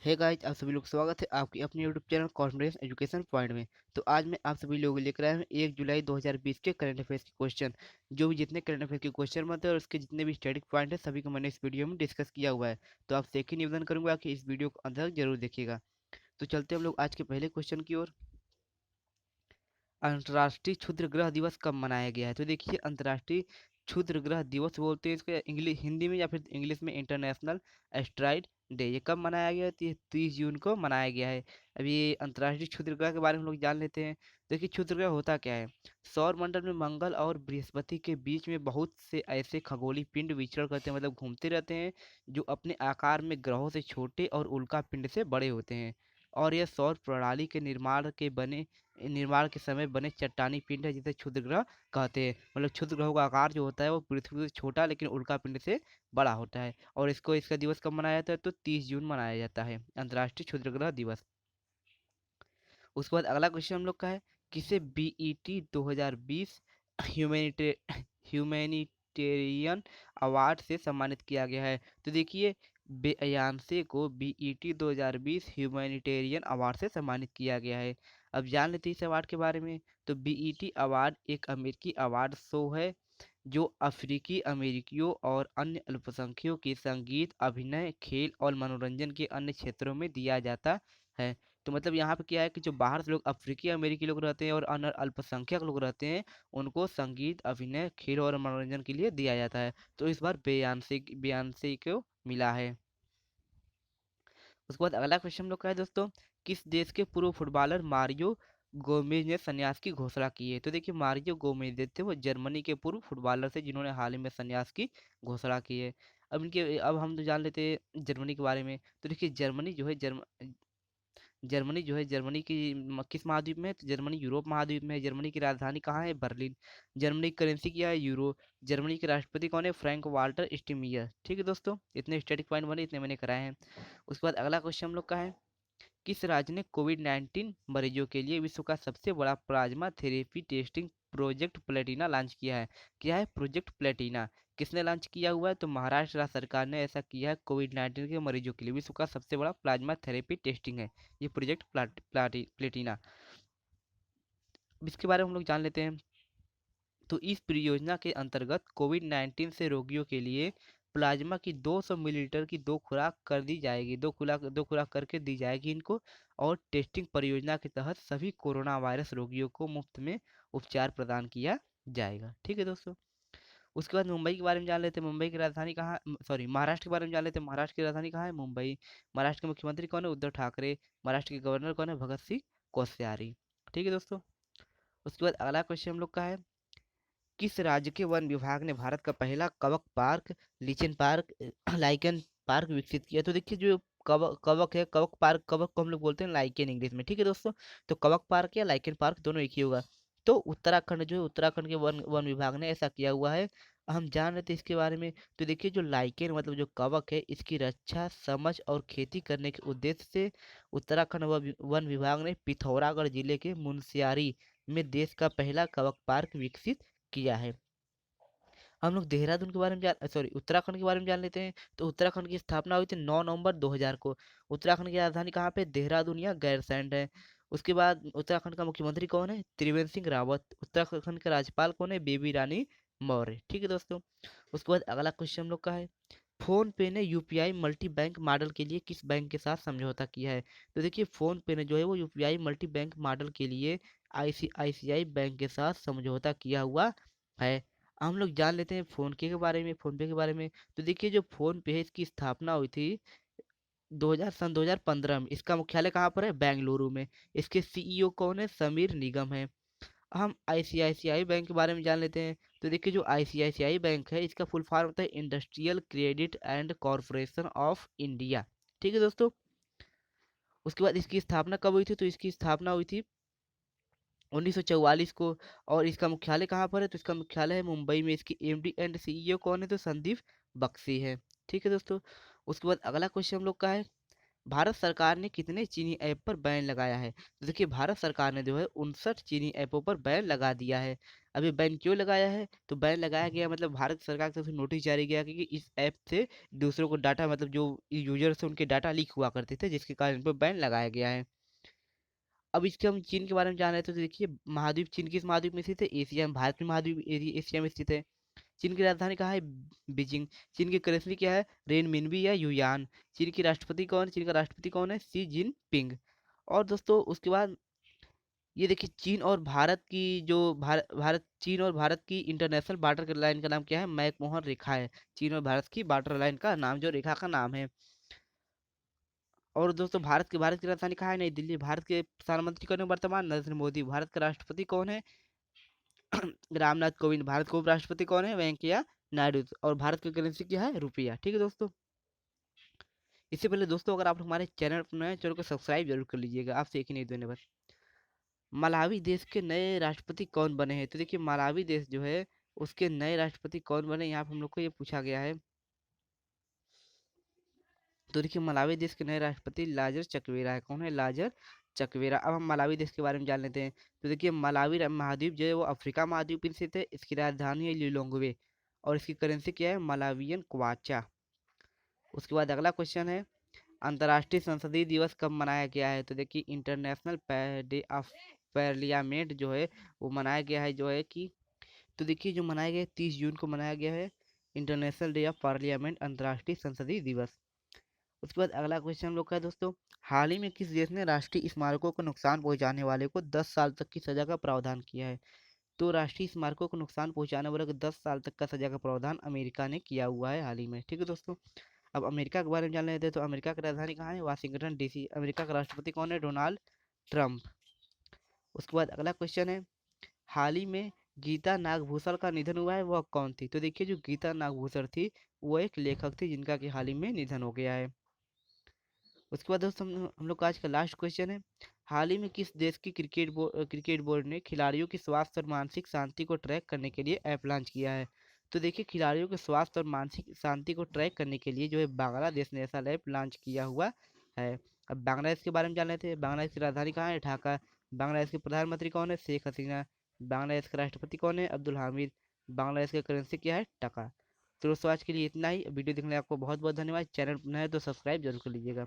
Hey guys, आप सभी लोग स्वागत है आपकी अपने YouTube channel confidence education point में। तो आज मैं आप सभी लोगों को लेकर आया हूँ 1 जुलाई 2020 के करंट अफेयर्स के क्वेश्चन। जो भी जितने करंट अफेयर के क्वेश्चन बनते हैं और उसके जितने भी स्टैटिक पॉइंट है सभी को मैंने इस वीडियो में डिस्कस किया हुआ है। तो आपसे एक ही निवेदन करूंगा कि इस वीडियो को अंत तक जरूर देखिएगा। तो चलते हम लोग आज के पहले क्वेश्चन की ओर। अंतर्राष्ट्रीय क्षुद्र ग्रह दिवस कब मनाया गया है? तो देखिए, अंतर्राष्ट्रीय क्षुद्र ग्रह दिवस बोलते हैं इसको इंग्लिश हिंदी में, या फिर इंग्लिश में इंटरनेशनल एस्ट्राइड डे। ये कब मनाया गया है? तो ये 30 जून को मनाया गया है। अभी ये अंतर्राष्ट्रीय क्षुद्र ग्रह के बारे में हम लोग जान लेते हैं। देखिए, क्षुद्र ग्रह होता क्या है। सौर मंडल में मंगल और बृहस्पति के बीच में बहुत से ऐसे खगोलीय पिंड विचरण करते हैं, मतलब घूमते रहते हैं, जो अपने आकार में ग्रहों से छोटे और उल्का पिंड से बड़े होते हैं। और यह सौर प्रणाली के निर्माण के समय बने चट्टानी पिंड है, जिसे क्षुद्र ग्रह कहते हैं। मतलब क्षुद्र ग्रहों का आकार जो होता है वो पृथ्वी से छोटा लेकिन उल्का पिंड से बड़ा होता है। और इसका दिवस कब मनाया जाता है? तो 30 जून मनाया जाता है अंतर्राष्ट्रीय क्षुद्र ग्रह दिवस। उसके बाद अगला क्वेश्चन हम लोग का है, किसे बीईटी 2020 ह्यूमैनिटे ह्यूमैनिटेरियन अवार्ड से सम्मानित किया गया है? तो देखिए, बेयांसे को बीईटी 2020 ह्यूमैनिटेरियन अवार्ड से सम्मानित किया गया है। अब जान लेते हैं इस अवार्ड के बारे में। तो बीईटी अवार्ड एक अमेरिकी अवार्ड शो है, जो अफ्रीकी अमेरिकियों और अन्य अल्पसंख्यकों की संगीत, अभिनय, खेल और मनोरंजन के अन्य क्षेत्रों में दिया जाता है। तो मतलब यहाँ पे क्या है कि जो बाहर से लोग अफ्रीकी अमेरिकी लोग रहते हैं और अन्य अल्पसंख्यक लोग रहते हैं, उनको संगीत, अभिनय, खेल और मनोरंजन के लिए दिया जाता है। तो इस बार बेयांसे बेयांसे को मिला है। उसके बाद अगला क्वेश्चन हम लोग का है दोस्तों, किस देश के पूर्व फुटबॉलर मारियो गोमेज ने संन्यास की घोषणा की है? तो देखिए, मारियो गोमेज थे वो जर्मनी के पूर्व फुटबॉलर थे, जिन्होंने हाल ही में संन्यास की घोषणा की है। अब हम तो जान लेते हैं जर्मनी के बारे में। तो देखिए, जर्मनी की किस महाद्वीप में है? तो जर्मनी यूरोप महाद्वीप में है। जर्मनी की राजधानी कहाँ है? बर्लिन। जर्मनी की करेंसी क्या है? यूरो। जर्मनी के राष्ट्रपति कौन है? Frank Walter Steinmeier. ठीक है दोस्तों, इतने स्टैटिक पॉइंट बने, इतने मैंने कराए हैं। उसके बाद अगला क्वेश्चन हम लोग का है, किस राज्य ने कोविड-19 मरीजों के लिए विश्व का सबसे बड़ा plasma therapy testing project Platina launch किया है? क्या है प्रोजेक्ट प्लेटिना? किसने लॉन्च किया हुआ है? तो महाराष्ट्र राज्य सरकार ने ऐसा किया है। कोविड-19 के मरीजों के लिए विश्व का सबसे बड़ा प्लाज्मा थेरेपी टेस्टिंग है ये प्रोजेक्ट प्लेटिना। इसके बारे में हम लोग जान लेते हैं। तो इस परियोजना के अंतर्गत कोविड-19 से रोगियों के लिए प्लाज्मा की 200 मिलीलीटर की दो खुराक कर दी जाएगी, दो खुराक करके दी जाएगी इनको। और टेस्टिंग परियोजना के तहत सभी कोरोना वायरस रोगियों को मुफ्त में उपचार प्रदान किया जाएगा। ठीक है दोस्तों। उसके बाद मुंबई के बारे में जान लेते हैं। मुंबई की राजधानी कहाँ, सॉरी, महाराष्ट्र के बारे में जान लेते हैं। महाराष्ट्र की राजधानी कहाँ है? मुंबई। महाराष्ट्र के मुख्यमंत्री कौन है? उद्धव ठाकरे। महाराष्ट्र के गवर्नर कौन है? भगत सिंह कोश्यारी। ठीक है दोस्तों। उसके बाद अगला क्वेश्चन हम लोग का है, किस राज्य के वन विभाग ने भारत का पहला कवक park, lichen park, lichen park विकसित किया? तो देखिए, जो कवक कवक है, कवक पार्क, कवक को हम लोग बोलते हैं लाइकेन इंग्लिश में। ठीक है दोस्तों। तो कवक पार्क या लाइकेन पार्क दोनों एक ही होगा। तो उत्तराखंड जो है, उत्तराखंड के वन वन विभाग ने ऐसा किया हुआ है। हम जान रहे थे इसके बारे में। तो देखिए, जो लाइकेन मतलब जो कवक है, इसकी रक्षा, समझ और खेती करने के उद्देश्य से उत्तराखंड वन विभाग ने पिथौरागढ़ जिले के मुनस्यारी में देश का पहला कवक पार्क विकसित किया है। हम लोग देहरादून के बारे में जान सॉरी उत्तराखंड के बारे में जान लेते हैं। तो उत्तराखंड की स्थापना हुई थी 9 नवंबर 2000 को। उत्तराखंड की राजधानी कहाँ पे? देहरादून या गैरसैंण है। उसके बाद उत्तराखंड का मुख्यमंत्री कौन है? त्रिवेंद्र सिंह रावत। उत्तराखंड के राज्यपाल कौन है? बेबी रानी मौर्य। ठीक है दोस्तों। उसके बाद अगला क्वेश्चन हम लोग का है, फोन पे ने यूपीआई मल्टी बैंक मॉडल के लिए किस बैंक के साथ समझौता किया है? तो देखिए, फोन पे ने जो है वो यूपीआई मल्टी बैंक मॉडल के लिए आईसीआईसीआई बैंक के साथ समझौता किया हुआ है। हम लोग जान लेते हैं फोन पे के बारे में। तो देखिए, जो फोन पे है इसकी स्थापना हुई थी 2015 में। इसका मुख्यालय कहाँ पर है? बेंगलुरु में। इसके सीईओ कौन है? समीर निगम है। हम आईसीआईसीआई बैंक के बारे में जान लेते हैं। तो देखिए, जो आईसीआईसीआई बैंक है इसका फुल फॉर्म होता है industrial credit and corporation of India. ठीक है दोस्तों। उसके बाद इसकी स्थापना कब हुई थी? तो इसकी स्थापना हुई थी 1944 को। और इसका मुख्यालय कहाँ पर है? तो इसका मुख्यालय है मुंबई में। इसकी एमडी एंड सीईओ कौन है? तो संदीप बख्शी है। ठीक है दोस्तों। उसके बाद अगला क्वेश्चन हम लोग का है, भारत सरकार ने कितने चीनी ऐप पर बैन लगाया है? तो देखिए, भारत सरकार ने जो है 59 चीनी ऐपों पर बैन लगा दिया है। अभी बैन क्यों लगाया है? तो बैन लगाया गया मतलब भारत सरकार की तरफ से नोटिस जारी किया कि इस ऐप से दूसरों को डाटा मतलब जो यूजर्स हैं उनके डाटा लीक हुआ करते थे, जिसके कारण इन पर बैन लगाया गया है। अब इसके हम चीन के बारे में जान रहे थे, तो देखिए महाद्वीप चीन किस महाद्वीप में स्थित है? एशिया में। भारत में महाद्वीप एशिया में स्थित है। चीन की राजधानी कहाँ है? बीजिंग। चीन की करेंसी क्या है? रेनमिनबी या युयान। चीन की राष्ट्रपति कौन? चीन का राष्ट्रपति कौन है? सी जिनपिंग। और दोस्तों उसके बाद ये देखिए चीन और भारत की जो भारत चीन और भारत की इंटरनेशनल बॉर्डर लाइन का नाम क्या है? मैकमोहन रेखा है। चीन और भारत की बॉर्डर लाइन का नाम, जो रेखा का नाम है। और दोस्तों भारत की राजधानी कहाँ है? नई दिल्ली। भारत के प्रधानमंत्री कौन है वर्तमान? नरेंद्र मोदी। भारत का राष्ट्रपति कौन है? रामनाथ कोविंद। भारत के उपराष्ट्रपति कौन है? वेंकैया नायडू। और भारत की करेंसी क्या है? रुपया। ठीक है दोस्तों। इससे पहले दोस्तों अगर आप हमारे चैनल पर नए हैं, चैनल को सब्सक्राइब जरूर कर लीजिएगा। आपसे एक ही नहीं धन्यवाद। मलावी देश के नए राष्ट्रपति कौन बने हैं? तो देखिए मलावी देश जो है उसके नए राष्ट्रपति कौन बने, यहाँ पे हम लोग को ये पूछा गया है। तो देखिए मलावी देश के नए राष्ट्रपति लाजर चकवेरा है। कौन है? Lazarus Chakwera. अब हम मलावी देश के बारे में जान लेते हैं। तो देखिए मलावी महाद्वीप जो है वो अफ्रीका महाद्वीप में स्थित है। इसकी राजधानी है लिलोंगवे और इसकी करेंसी क्या है? मलावियन क्वाचा। उसके बाद अगला क्वेश्चन है, अंतर्राष्ट्रीय संसदीय दिवस कब मनाया गया है? तो देखिए इंटरनेशनल डे ऑफ पार्लियामेंट जो है वो मनाया गया है, जो है कि तो देखिए जो मनाया गया है 30 जून को मनाया गया है इंटरनेशनल डे ऑफ पार्लियामेंट, अंतर्राष्ट्रीय संसदीय दिवस। उसके बाद अगला क्वेश्चन हम लोग का है दोस्तों, हाल ही में किस देश ने राष्ट्रीय स्मारकों को नुकसान पहुंचाने वाले को 10 साल तक की सजा का प्रावधान किया है? तो राष्ट्रीय स्मारकों को नुकसान पहुंचाने वाले को 10 साल तक का सजा का प्रावधान अमेरिका ने किया हुआ है हाल ही में। ठीक है दोस्तों। अब अमेरिका के बारे में जान लेते हैं। तो अमेरिका की राजधानी कहाँ है? Washington DC. अमेरिका का राष्ट्रपति कौन है? Donald Trump. उसके बाद अगला क्वेश्चन है, हाल ही में गीता नागभूषण का निधन हुआ है, वह कौन थी? तो देखिए जो गीता नागभूषण थी वो एक लेखक थी जिनका कि हाल ही में निधन हो गया है। उसके बाद दोस्तों हम लोग का आज का लास्ट क्वेश्चन है, हाल ही में किस देश की क्रिकेट बोर्ड ने खिलाड़ियों की स्वास्थ्य और मानसिक शांति को ट्रैक करने के लिए ऐप लॉन्च किया है? तो देखिए खिलाड़ियों के स्वास्थ्य और मानसिक शांति को ट्रैक करने के लिए जो है बांग्लादेश ने ऐसा ऐप लॉन्च किया हुआ है। अब बांग्लादेश के बारे में जान लेते हैं। बांग्लादेश की राजधानी कहाँ है? ढाका। बांग्लादेश के प्रधानमंत्री कौन है? शेख हसीना। बांग्लादेश के राष्ट्रपति कौन है? अब्दुल हामिद। बांग्लादेश की करेंसी क्या है? टका। तो दोस्तों आज के लिए इतना ही। वीडियो देखने के लिए आपको बहुत बहुत धन्यवाद। चैनल नया है तो सब्सक्राइब जरूर कर लीजिएगा।